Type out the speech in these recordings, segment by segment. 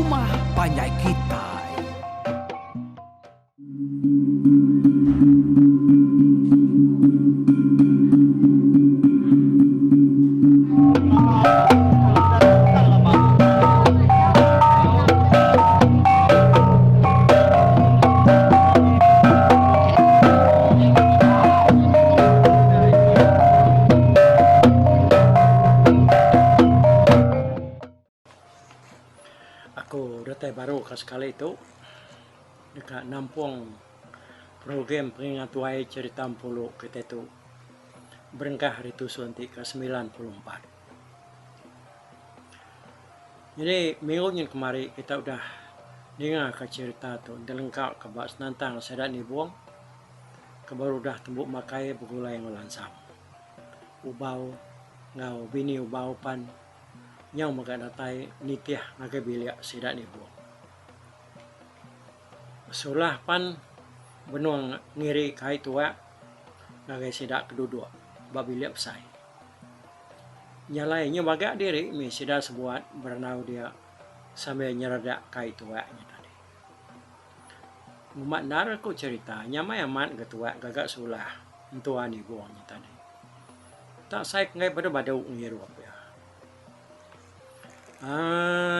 Rumah Panjai Kitai. Aku datang baru sekali itu dekat nampung program peringat wai cerita Pulau kita itu berengkah hari itu suntik ke 94. Jadi minggu yang kemarin kita udah dengar ke cerita tu lengkap ke bas nantang sedat ni buang ke baru dah tembuk makai begulai yang lansam ubau ngau bini ubau pan yang magadatai nitiah ngagai biliak sedat ni buang sulah pan benuang ngiri kai tua ngagai sidak keduduk babiliak pesai nyalainya bagak diri mi sidak sebuat berenau dia sambil nyeradak kai tua nya tadi umat nar aku cerita nyamai amat ketua gagak sulah entuan ni buangnya tadi tak sai ngai pada badau ngirup ya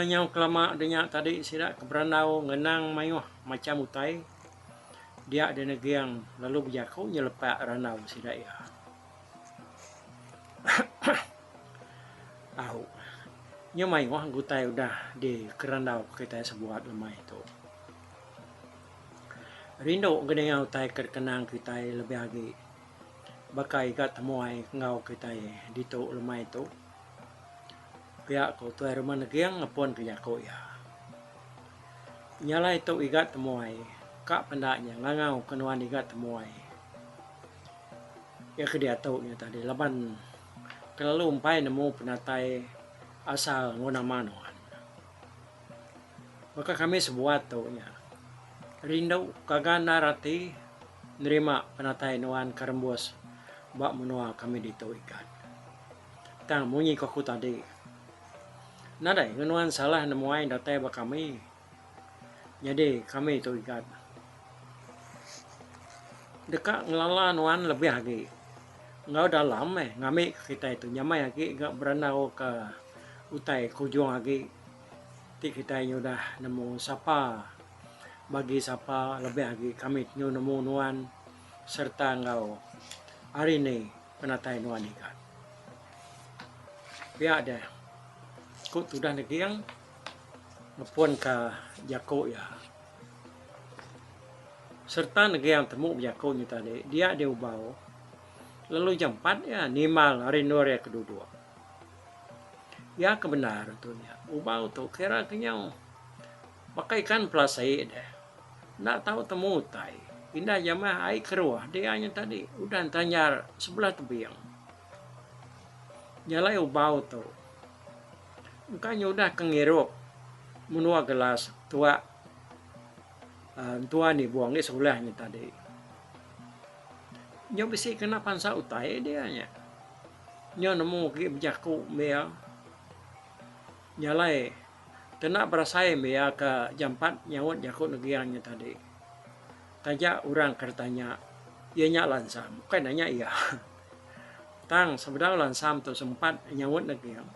nyau kelama denyak tadi sidak keberanau ngenang mayuh macam utai dia ada negeri yang lalu berjakau nyelepak ranau sidak ya. Tahu. Nyamai wah gutai udah di keranau kita sebuat lemah itu. Rindu gede utai kerkenang kita lebih lagi. Bakai kat temuai ngau kita di tu lemah itu. Pihak kau tuai rumah negeri yang ngepon ke jakau ya. Nyala itu igat temuai. Kak pendaknya ngangau kenuan igat temuai. Ya ke dia tahu tadi laban kalau umpai nemu penatai asal ngona manuan. Maka kami sebuat taunya. Rindu kagak narati nerima penatai nuan karembos bak menua kami di tau ikat. Tang munyi koku tadi. Nadai ngenuan salah nemuai datai bak kami. Jadi kami itu ikat. Dekat ngelala nuan lebih lagi. Ngau dalam ngami kita itu nyamai lagi gak berenau ke utai kujung lagi. Ti kita udah nemu sapa bagi sapa lebih lagi kami nemu nuan serta ngau hari ini penatai nuan ikat. Biar deh. Kut sudah negeri yang ngepon ke jako ya. Serta negeri yang temu jako ni tadi dia ubau. Lalu jam 4 ya nimal hari nur ya kedua. Ya kebenar tu ya. Ubau tu kira kenyau. Pakaikan pelasai deh. Nak tahu temu tai. Indah jamaah air keruah dia hanya tadi udah tanya sebelah tebiang. Nyalai ubau tu. Bukannya udah kengirup menua gelas tua tua ni buang di sebelahnya tadi. Nyo bisi kena pansa utai dia nya. Nyo nemu ki berjaku mea. Nyalai kena berasai mea ke jam 4 nyawut jaku negiangnya tadi. Tajak orang kertanya ianya lansam. Bukan nanya iya. Tang sebenarnya lansam tu sempat nyawut negiang.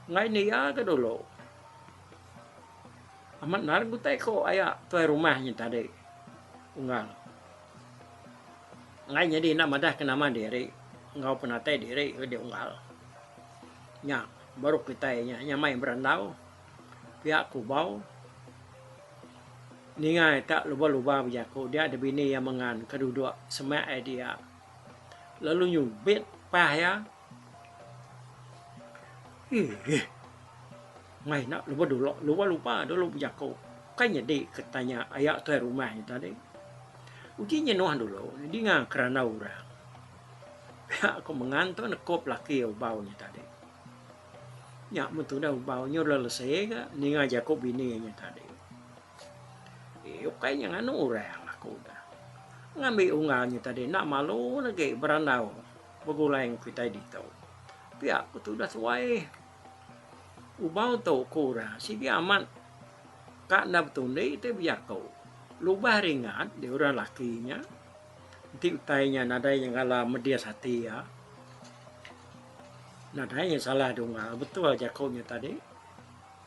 Ngai ni ya ke dulu. Amat nar gutai ko aya tuai rumahnya tadi. Unggal. Ngai jadi nak madah ke nama diri. Ngau penatai diri dia unggal. Nya baru kita nyamai berandau. Pihak kubau. Ningai tak luba-luba berjaku. Dia ada bini yang mengan kedua semak dia. Lalu nyubit pah ya. Ngai nak lupa dulu berjaku. Kan jadi katanya ayak tuai rumahnya tadi. Ujinya nuan dulu. Dia ngang kerana orang. Aku mengantuk nekop laki ubaunya tadi. Ya betul dah ubaunya lelesai ke. Ni ngajak kop bininya tadi. Kayaknya nganu orang aku dah. Ngambil ungalnya tadi. Nak malu lagi beranau. Begulai yang kita di tahu. Tapi aku tu dah tuai. ubau to kura sige aman kak na betunde itu biako lubah ringat di orang lakinya nanti utainya nadanya ngala media hati ya nadanya salah dong betul jakonya tadi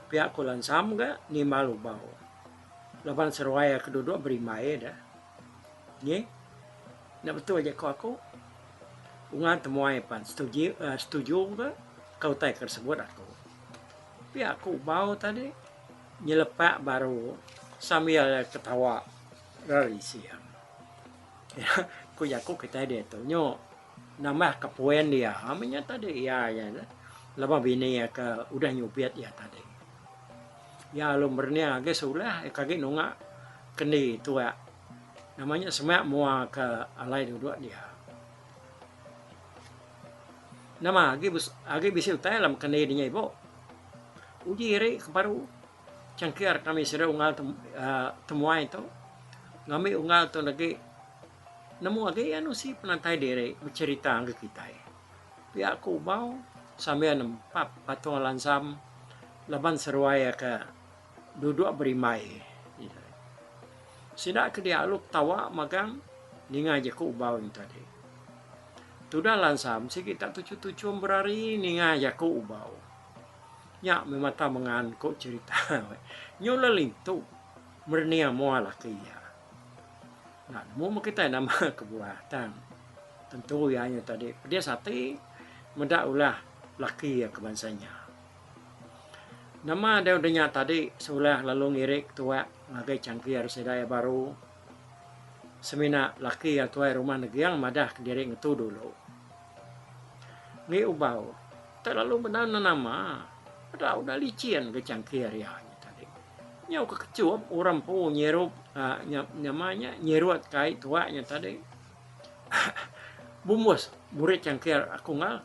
pihak kulan sam ga ni malu bau laban serwaya kedua beri mae dah ye na betul aku ungan temuai pan setuju ga kau tai tersebut aku pihak aku bau tadi nyelepak baru sambil ketawa dari siang ku yaku kita dia tu nyo nama kepoen dia amanya tadi ya lama bini ya ke udah nyupiat ya tadi ya lumbernya agak sulah kaki nunga keni tua namanya semak mua ke alai duduk dia nama agi bisa utai lam keni dinya ibu uji ri keparu cangkir kami sudah ungal temuai itu ngami ungal tu lagi nemu lagi anu si penantai diri bercerita ke kita pihak aku bau sambil nempat patung lansam laban serwaya ke duduk berimai sidak ke dia aluk tawa magang ninga je ku bau itu tadi tudah lansam si kita tujuh berari ninga je ku bau nya memata mengan kok cerita nyola lintu mernia mua laki ya nah mau kita nama kebuatan tentu ya tadi dia sate mendak ulah laki ya kebansanya nama dia udahnya tadi sulah lalu ngirik tua ngagai cangkir sedaya baru semina laki ya tua rumah negiang madah diri ngetu dulu ngi ubau terlalu benar nama udah licin ke cangkir ya tadi nyau kekecup orang pu nyerup namanya nyerut kai tuanya tadi bumbus murid cangkir aku ngal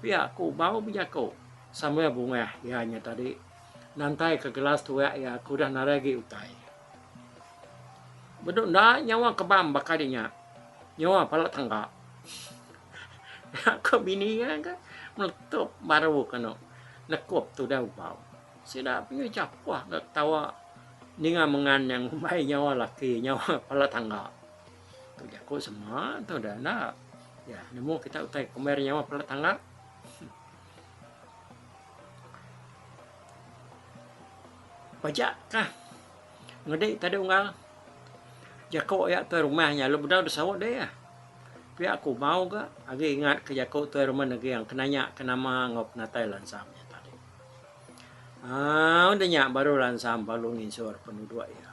pia aku bau bijako sampai bunga ya tadi nantai ke gelas tua ya aku dah naragi utai beduk ndak nyawa kebam bakadinya nyawa pala tangga aku bininya kan meletup baru kano nekop tu dah bau sida punya capah gak tawa ninga mengan yang baik nyawa laki nyawa pala tangga tu jago semua tu dah nak ya nemu kita utai kemer nyawa pala tangga pajak kah ngedek tadi unggal jago ya tu rumahnya lu benar sawat dia pihak aku mau ke agi ingat ke jago tu rumah negeri yang kenanya kenama ngop na Thailand samnya tadi udah nyak baru lansam baru nginsur penduduk ya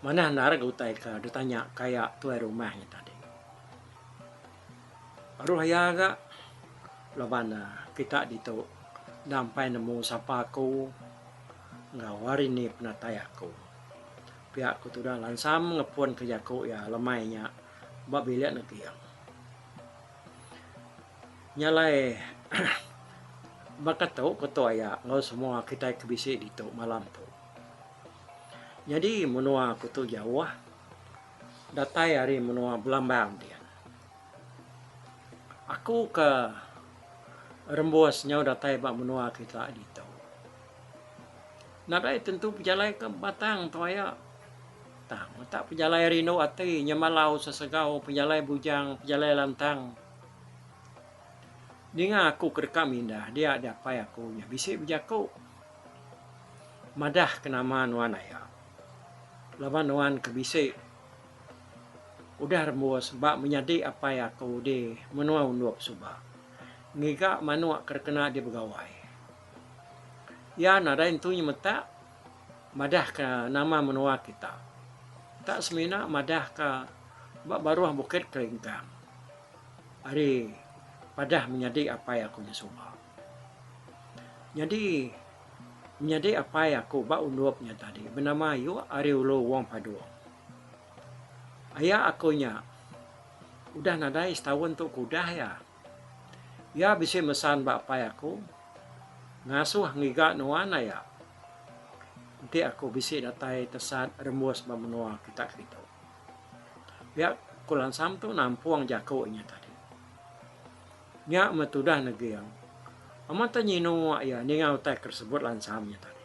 mana nara utai ke ditanya kayak tu rumahnya tadi baru ya ga labana kita ditu dampai nemu sapa aku ngawari ni penatai aku pihak aku tu dah lansam ngepun ke jaku ya lemainya bab bilik negiang nyalai bakat tahu ketua ya ngau semua kita kebisi di tu malam tu jadi menua aku tu jauh datai hari menua belambang dia aku ke rembusnya datai bak menua kita di tu nadai tentu pejalai ke batang tu ya tak pejalai rino ati nyamalau sesegau pejalai bujang pejalai lantang Dinga aku kerekam indah dia ada apa ya aku nya bisik bejaku madah kenama nuan ya lawan nuan kebisik udah rembus bak menyadi apa ya aku di menua undup subah ngiga manua kerkena di begawai ya nada itu nyemeta madah ke nama menua kita tak semina madah ke bak baruah bukit kelingkang hari padah menyadi apa ya aku nyesubah jadi menyadi apa ya aku bak undupnya tadi bernama yu ari ulo wong padu ayah akunya udah nadai setahun tuh kudah ya bisa mesan bak apa ya aku ngasuh ngiga nuana ya nanti aku bisa datai tesat rembus bak menua kita gitu ya kulan sam tu nampuang jakonya tadi Nya matudah nagiang. Amata nyino ya ningau tak tersebut lansamnya tadi.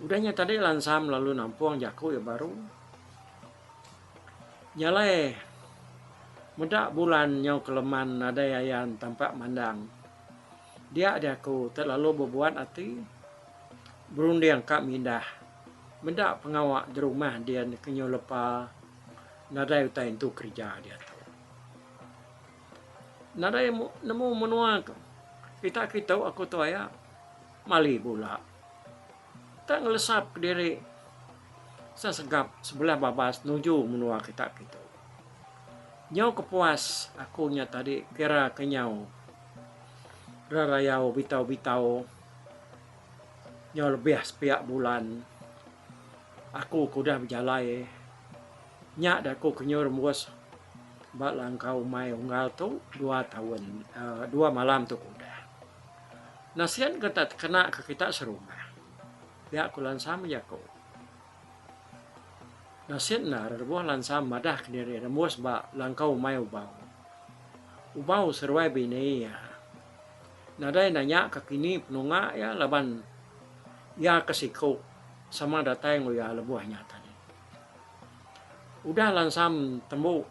Udahnya tadi lansam lalu nampung jaku ya baru. Nyalai muda bulan nyau keleman ada yayan tampak mandang. Dia ada aku terlalu berbuat hati berunding kak mindah. Benda pengawak di rumah dia kenyo lepa nadai utai itu kerja dia tu. Nadai nemu menua kita aku tu ya mali pula. Tak ngelesap ke diri sesegap sebelah babas nuju menua kita. Nyau kepuas akunya tadi kira kenyau. Rarayau bitau-bitau. Nyau lebih sepiak bulan. Aku kudah berjalai. Nyak dah aku kenyur muas. Bak langkau mai unggal tu 2 tahun. 2 malam tu kudah. Nasihat kata kena ke kita serumah. Pihak ku lansam ya ko. Nasihat na rebuah lansam madah ke diri. Remuas bak langkau mai ubau. Ubau seruai bini ya. Nadai nanya ke kini penunga ya laban. Ya kesiko. Sama datang ya lebuahnya tadi. Udah lansam temu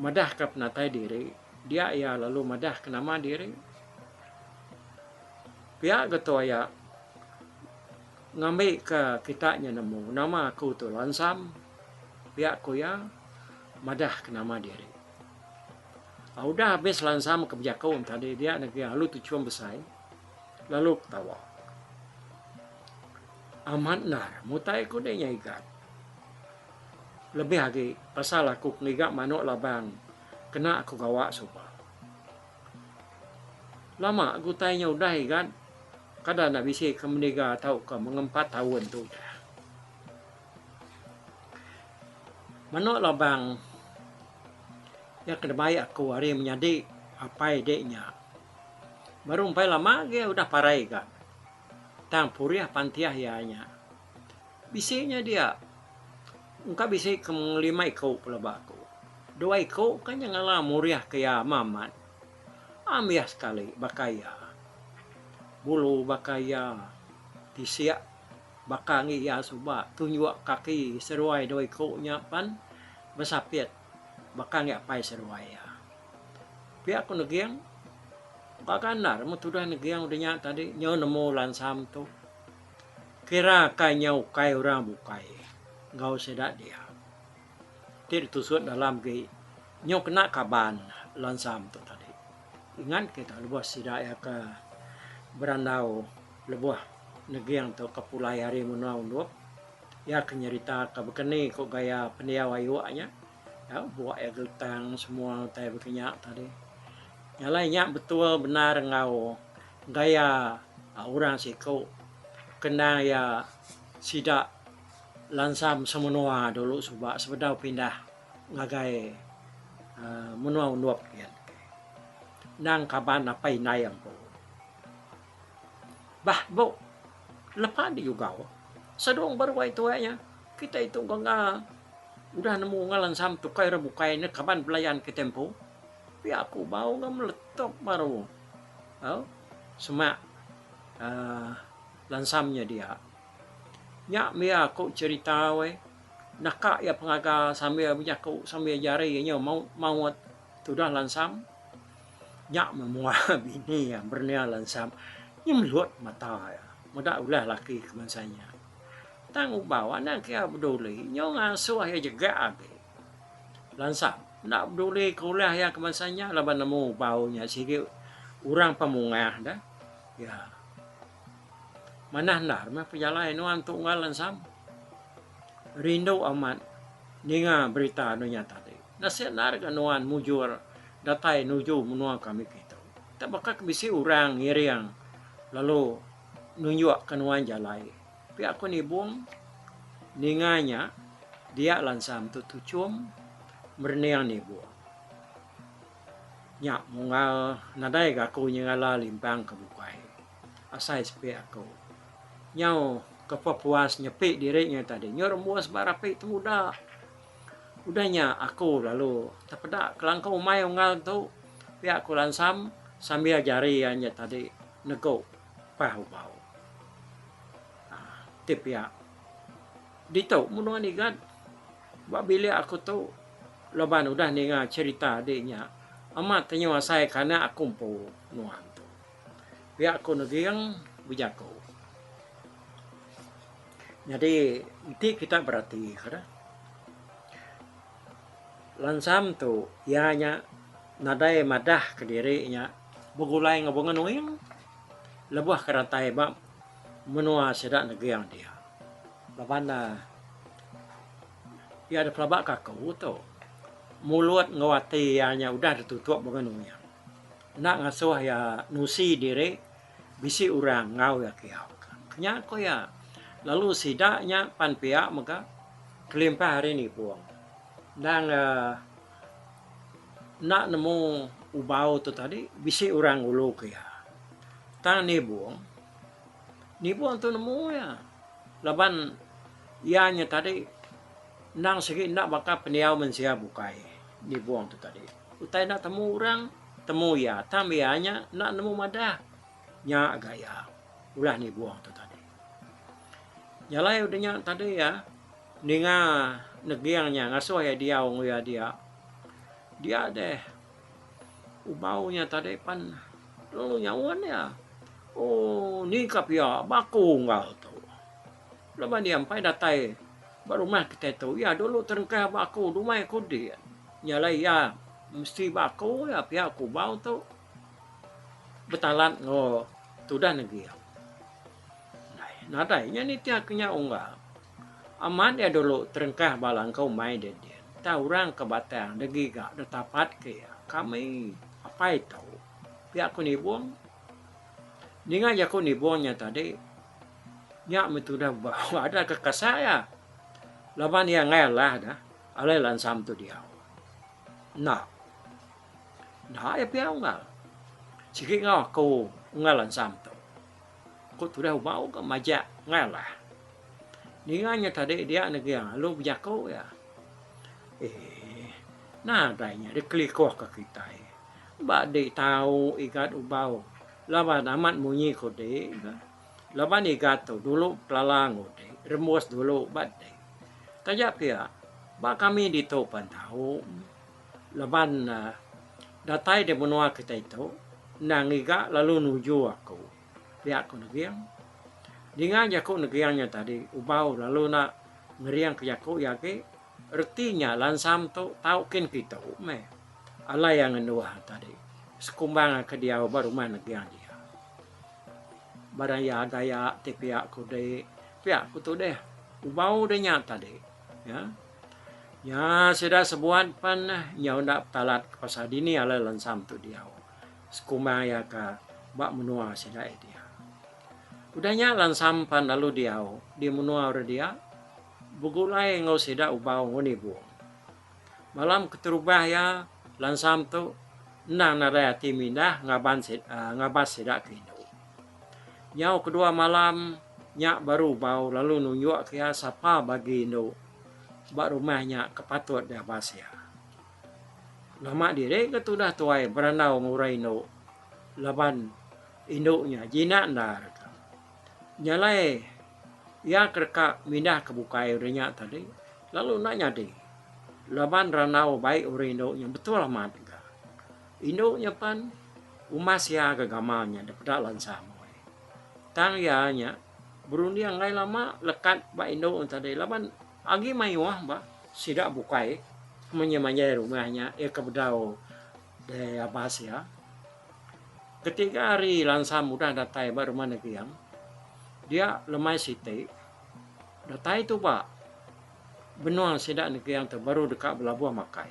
madah ke penatai diri. Dia ya lalu madah ke nama diri. Pihak ketua ya ngambil ke kitanya nemu. Nama aku tu lansam. Pihak ku ya madah ke nama diri. Udah habis lansam ke berjakau tadi. Dia negeri lalu tu cuma besar. Lalu ketawa. Amat nar, mutai ku dia ikat. Lebih lagi, pasal aku ngigak manuk labang, kena aku gawak supa. Lama aku tanya udah ikat, kadang nak bisi ke meniga tahu ke mengempat tahun tu. Manuk labang, ya kena baik aku hari menjadi apa idenya. Baru sampai lama dia udah parai kan. Tang puriah pantiah ianya. Bisinya dia. Engkau bisa ke 5 ikut pula baku. 2 ikut kan yang ngalah muriah kaya mamat. Amiah sekali bakaya. Bulu bakaya. Tisiak bakangi ya subak. Tunjuk kaki seruai 2 ikutnya pan. Bersapit. Bakangi apa seruai ya. Pihak aku negiang. Bakanar, mutudah negiang udahnya tadi. Nyaw nemu lansam tu. Kira kai nyau kai orang bukai. Gau sedak dia. Dia ditusuk dalam ke. Nyau kena kaban lansam tu tadi. Ingat kita lebuah sidak ya ke berandau. Lebuah negiang tu kapulai hari menau undup. Ya kenyerita ke bekeni kok gaya pendia wayuaknya. Ya buat ya geltang semua tay berkenyak tadi. Yang lainnya betul benar ngau gaya orang siko kena ya sidak lansam semenua dulu sebab sebedau pindah ngagai menua unuap kian. Nang kaban apa inai yang po. Bah bo lepas di juga. Sedong baru itu nya kita itu enggak udah nemu ngalansam tukai rebukai ne kaban belayan ke tempo. Tapi aku bau nggak meletup baru. Semak lansamnya dia. Nyak mia aku cerita we. Nakak ya pengaga sambil punya aku sambil jari nya mau sudah lansam. Nyak memuah bini ya bernia lansam. Nya meluat mata ya. Mudah ulah laki kemansanya. Tang bawa nak kia peduli. Nya ngasuh ya juga age. Lansam. Nak peduli kuliah yang kemasannya laban nemu baunya sikit orang pemungah dah. Ya. Manah nar mah pejalan nuan tu ngalan sam. Rindu amat ninga berita nunya tadi. Nasihat nar ka nuan mujur datai nuju menua kami kita. Tak bakal bisi orang ngiriang lalu nunjuk ke nuan jalai. Pi aku ni buang ninganya dia lansam tu tucum berniang ni buah. Nyak mungal nadai aku nyala limpang ke bukai. Asai sepi aku. Nyau kepuas nyepi dirinya tadi. Nyor muas barapi itu udahnya aku lalu terpedak kelangkau mai ungal tu pihak kulansam sambil jari hanya tadi nego pahu bau. Tip ya. Dito munua ni gan. Ba bila aku tu laban udah ninga cerita adiknya. Amat tanya saya karena aku po nuan tu. Pihak aku negiang bijako. Jadi itu kita berarti kada. Lansam tu ianya nadai madah ke dirinya begulai ngabungan uing lebuh keratai ba menua sedak negiang dia. Labana ia ada pelabak kakau tu mulut ngawati ianya udah ditutup bungan uing. Nak ngasuh ya nusi diri bisi urang ngau ya kiau. Kenya ko ya lalu sidaknya pan pihak maka kelimpah hari ni buang. Dan nak nemu ubau tu tadi bisi orang ulu kaya. Tang ni buang tu nemu ya. Laban ianya tadi nang segi nak baka peniau mensia bukai ni buang tu tadi. Utai nak temu orang temu ya. Tam ianya nak nemu madah nya gaya. Ulah ni buang tu tadi. Nyalai udahnya tadi ya. Ninga negiangnya ngasuh ya dia dia deh ubaunya tadi pan lalu nyawan ya. Oh ni kapia baku ngal tu. Lepas dia sampai datai baru mah kita tu ya dulu terengkah baku rumah aku dia. Nyalai ya mesti baku ya pihak aku bau tu betalan ngo tu dah negiang. Nadainya ni tiaknya unggal. Aman ya dulu terengkah balang kau main dia. Tahu orang kebatang degi gak detapat ke ya. Kami apa itu? Pihak aku ni buang. Ninga ya aku ni buangnya tadi. Nya itu dah bawa ada ke saya. Laban yang ngalah dah. Alai lansam tu dia. Nah ya pihak ngal. Sikit ngau aku ngal lansam tu. Aku tu dah bau ke majak ngalah. Ninganya tadi dia negiang lu bijako ya. Nadainya dia kelikoh ke kita. Ba de tahu ikat ubau. Laban amat munyi kode. Laban ikat tu dulu pelalang kode. Remus dulu bade. Tajak pia. Ba kami di topan tahu. Laban datai de benua kita itu. Nang ikat lalu nuju aku. Pihak aku negiang. Dengan jaku negiangnya tadi ubau lalu nak ngeriang ke jaku ya ke artinya lansam tu taukin kita me ala yang nuah tadi sekumbang ke dia baru mana negiang dia barang ya gaya ti pihak ku de pihak ku tu deh ubau de nyata tadi ya sudah sebuat pan nya ndak talat pasal dini ala lansam tu dia sekumbang ya ka bak menua sidai dia. Udahnya lansam pan lalu dia menua dia bugulai ngau sida ubau ngoni buang. Malam keterubah ya lansam tu nang naraya timindah ngabas sida kino. Nyau kedua malam nyak baru bau lalu nunjuk kia sapa bagi no bak rumahnya kepatut dah basya. Lama dire ketudah tuai beranau ngurai no laban induknya jinak ndar. Nyalai ya kerka mindah ke bukai urenya tadi lalu nanya deh laban ranau baik urindo yang betul amat ga induknya pan umas ya gagamanya dapat lansam tang ya nya berundi yang lain lama lekat ba induk tadi laban agi mayuah ba sidak bukai menyemanya rumahnya ya kebedau de abas ya ketika hari lansam mudah datai baru mana kiam dia lemai siti datai tu pak benua sedak negeri yang terbaru dekat Belabuh Makai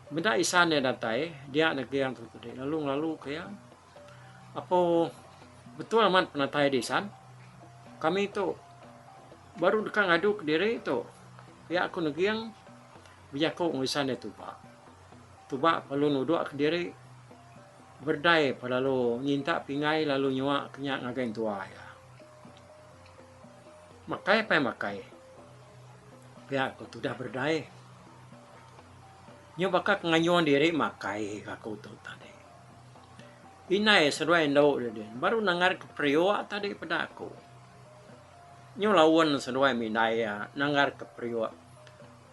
benda isannya datai dia negeri yang tu lalu kaya apa betul amat penatai desan kami tu baru dekat ngadu ke diri tu ya aku negeri yang bijako ngisannya tu pak perlu nuduk ke diri berdai lalu nyinta pingai lalu nyuak kenyak ngagain tua ya makai. Pihak aku sudah berdai. Nyo baka ngayon diri makai kako to tadi. Inay seruai ndo din. Baru nangar ke priwa tadi pada aku. Nyo lawan seruai minaya nangar ke priwa.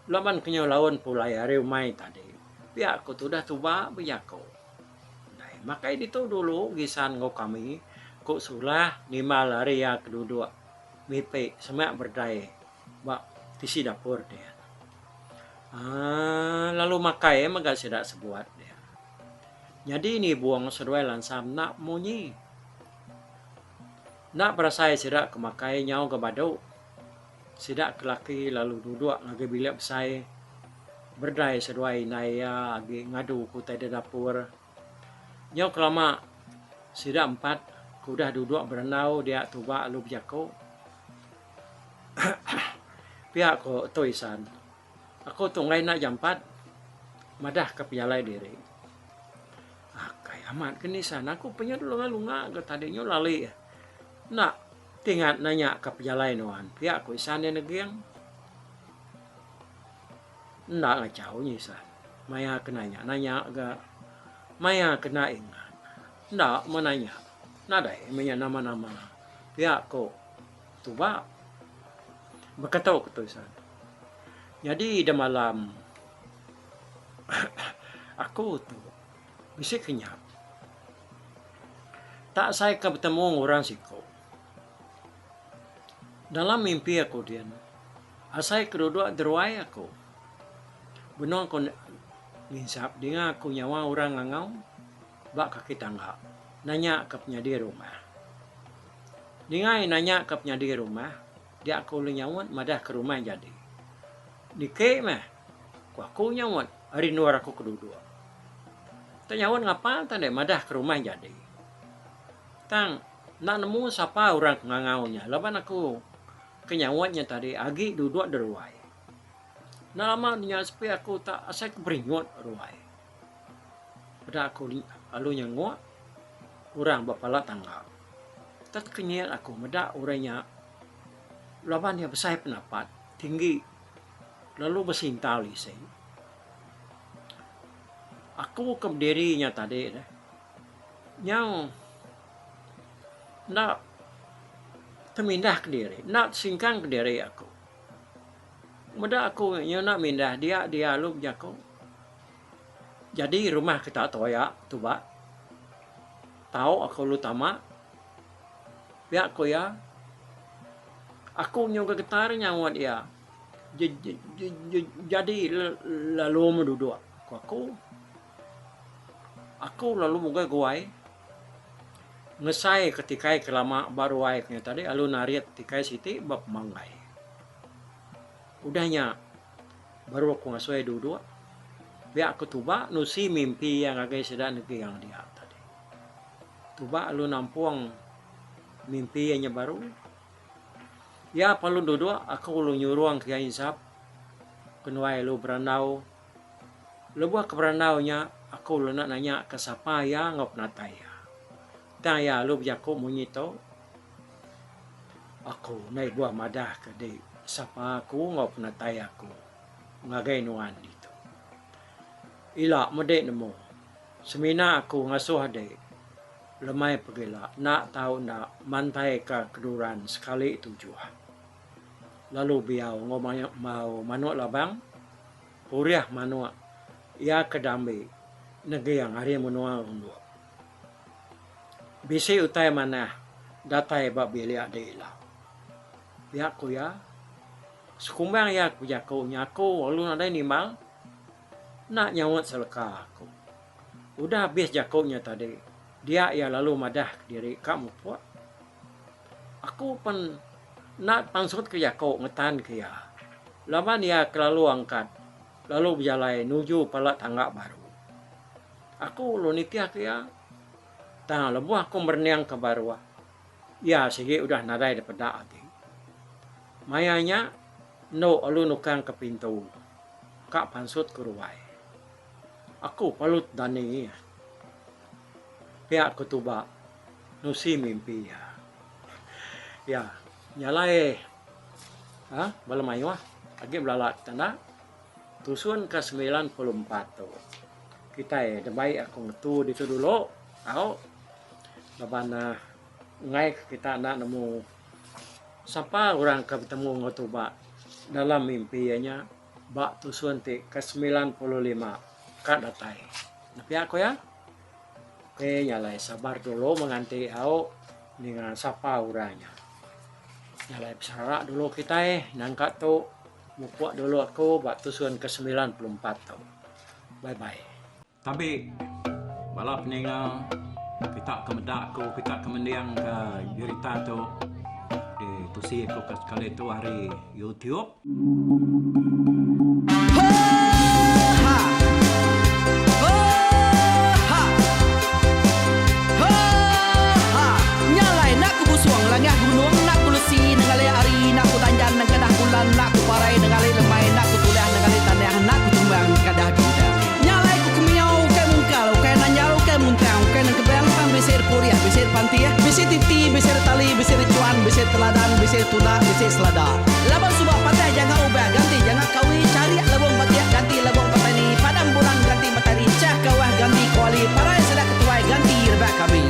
Laban kenyo lawan pulai hari mai tadi. Pihak aku tu dah tuba bejako. Makai dito dulu gisan ngo kami ko sulah lima lari ya kedua mipe semak berdaya bak tisi dapur dia. Lalu makai maga sedak sebuat dia. Jadi ini buang seruai lansam nak munyi. Nak berasai sedak ke makai nyau ke badau. Sedak ke laki lalu duduk ngage bilik besai. Berdaya seruai naya agi ngadu ku tadi dapur. Nyau kelama sida 4 kudah duduk berenau dia tuba lu bjako. Pihak ko toisan. Aku tungai nak jam 4 madah ke pialai diri. Kaya amat kenisan aku punya dulu lunga ke tadinya lali. Nak tinggal nanya ke pialai nuan. Pihak ko isan negiang. Ndak ngacau nyisan. Maya kenanya nanya agak Maya kena ingat. Ndak menanya. Nadai menya nama-nama. Pihak ko tuba. Berkata ketulisan. Jadi di malam aku tu bisa kenyap. Tak saya ketemu orang siko. Dalam mimpi aku dia. Asai kedua deruai aku. Benar aku linsap dengan aku nyawa orang ngangau bak kaki tangga nanya ke penyadi rumah dengan nanya ke penyadi rumah dia aku nyawat madah ke rumah jadi dike mah aku nyawat hari nuar aku kedua nyawat ngapa tanda madah ke rumah jadi tang nak nemu siapa orang ngangaunya laban aku kenyawatnya tadi agi duduk deruai. Nah lama nya supaya aku tak asal beringot ruai. Pada aku lalu nyangwa orang bapala tangga. Tak kenyal aku meda orangnya lawan dia besar pendapat tinggi lalu bersintal isi. Aku ke dirinya tadi dah. Nyau nak termindah ke diri, nak singkang ke diri aku. Muda aku yang nak mindah dia lu jako. Jadi rumah kita toya tuba. Tahu aku lu tamak. Ya aku ya. Aku nyoga getar nyawat ya. Jadi lalu menduduk. Aku lalu moga guai. Ngesai ketika kelama baru waiknya tadi alu nariat tikai siti bab manggai. Udahnya baru aku ngasuai duduk. Biar aku tuba nusi mimpi yang agak sedang negeri yang dia tadi. Tuba lu nampuang mimpi yang baru. Ya palu duduk aku lu nyuruang ke insap. Kenuai lu berenau. Lebuah ke berenaunya aku lu nak nanya ke siapa ya ngop nataya. Dan ya lu biaku munyito. Aku naik buah madah ke di. Sapa aku ngop natai aku ngagai nuan dito. Ila mede nemo. Semina aku ngasuh ade. Lemai pegila. Nak tahu nak mantai ke keduran sekali tujuh. Lalu biau ngomong mau manuk labang. Puriah manuk. Ia kedambi. Negeri yang hari menua undur. Bisi utai mana. Datai bab bilik ade ila. Ya aku ya. Sekumbang ya aku jako nyako lalu ada animal nak nyawat seleka aku. Udah habis jakonya tadi. Dia ya lalu madah diri kamu puak. Aku pun nak pangsut ke jako ngetan ke ya. Lama dia kelalu angkat. Lalu berjalan nuju pala tangga baru. Aku lu nikah ke ya. Tang lebuh aku berniang ke baru. Ya segi udah nadai daripada lagi. Mayanya no alu nukang ke pintu. Kak pansut ke ruai. Aku palut dani. Pihak ketuba. Nusi mimpi ya. Ya. Nyalai. Balam ayo. Agi belalak tanda. tusuan ke-94 tu. Kita damai aku ngetu itu dulu. Au babana ngai kita nak nemu siapa orang ketemu ngetu ba dalam mimpinya ba tusuan ke-95 kat datai. Tapi aku ya. Oke, nyalai sabar dulu menganti au dengan siapa orangnya. Nyalai bersara dulu kita nangkat tu mukuak dulu aku ba tusuan ke-94 tu. Bye bye. Tapi balap ninga kita kemedak ko kita kemendiang ke berita tu di tusi ko kali tu hari YouTube. Nyalai nak ku busuang langah gunung nak ku lesi nengalai ari nak ku tanjan nang kadah bulan nak ku parai nengalai lemai nak ku tulah nengalai tanah nak ku tumbang kadah bintang. Nyalai ku kemiau ke mungkal ke nanyau ke muntang ke nang kebang pang besir kuriah besir pantiah besir titi besir tali besir cuan besir teladan besir tuna besir selada. Labang subak patah jangan ubah ganti jangan kawi cari labang patiah ganti labang patani padam bulan ganti matahari cah kawah ganti kuali parai sedak ketuai ganti rebak kami.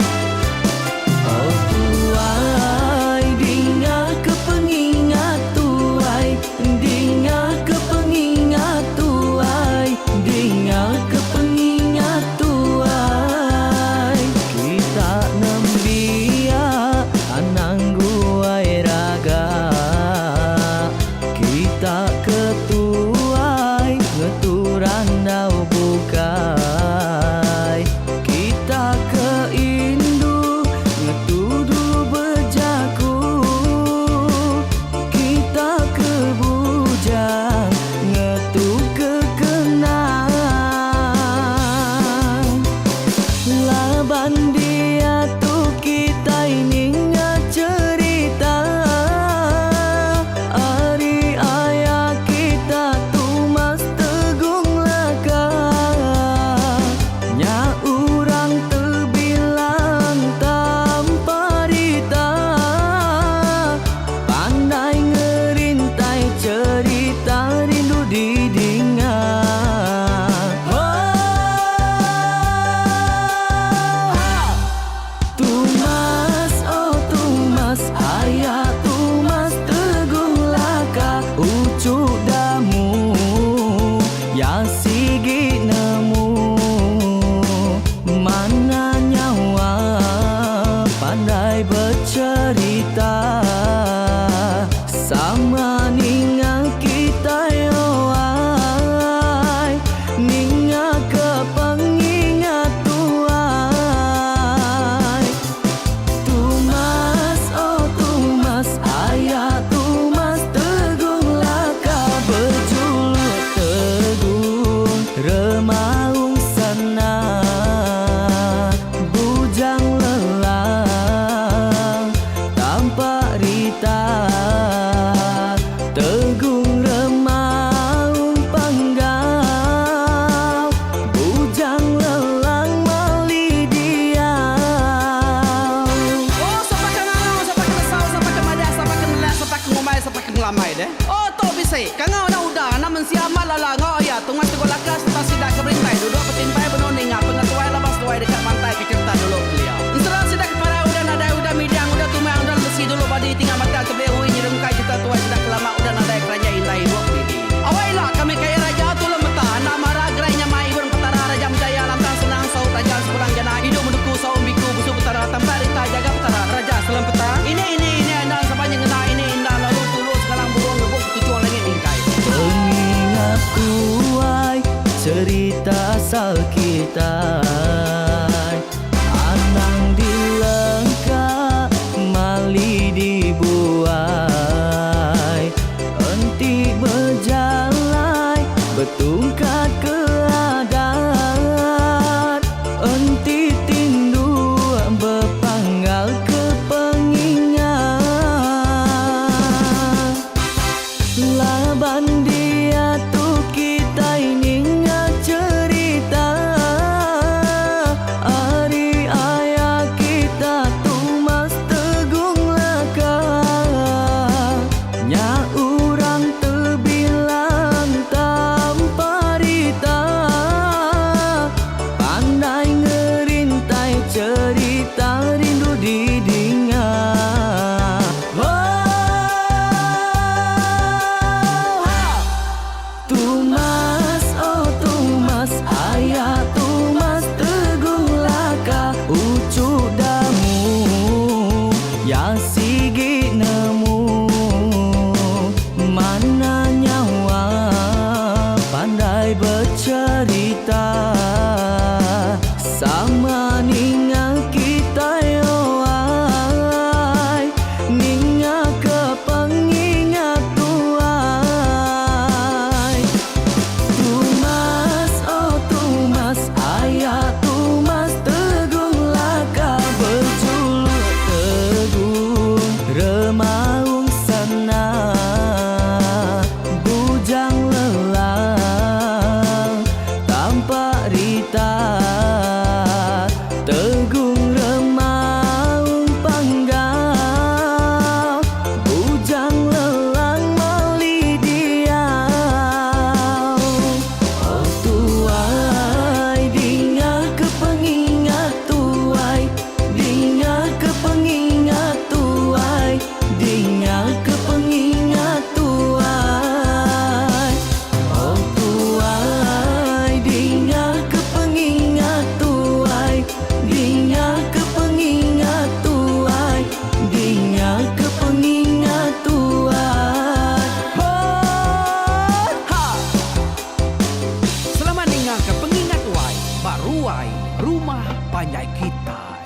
Oh tuai, dinga kepengingat tuai, dinga kepengingat tuai, dinga kepengingat tuai. Kita nembia anang guai raga. ninga kita yo ai, ninga ke pengingat tuai. Tumas oh tumas ayah tumas tegung laka berjuluk tegung remaung sana bujang lelang tanpa rita tegung remaung panggang bujang lelang mali diau. Oh tuai dinga ke pengingat tuai, dinga ke pengingat tuai, dinga ke pengingat tuai. Oh tuai dinga ke pengingat tuai, dinga ke pengingat tuai, dinga ke pengingat tuai. Oh, ha. Selamat dengar ke pengingat wai, baruai rumah panjai kita.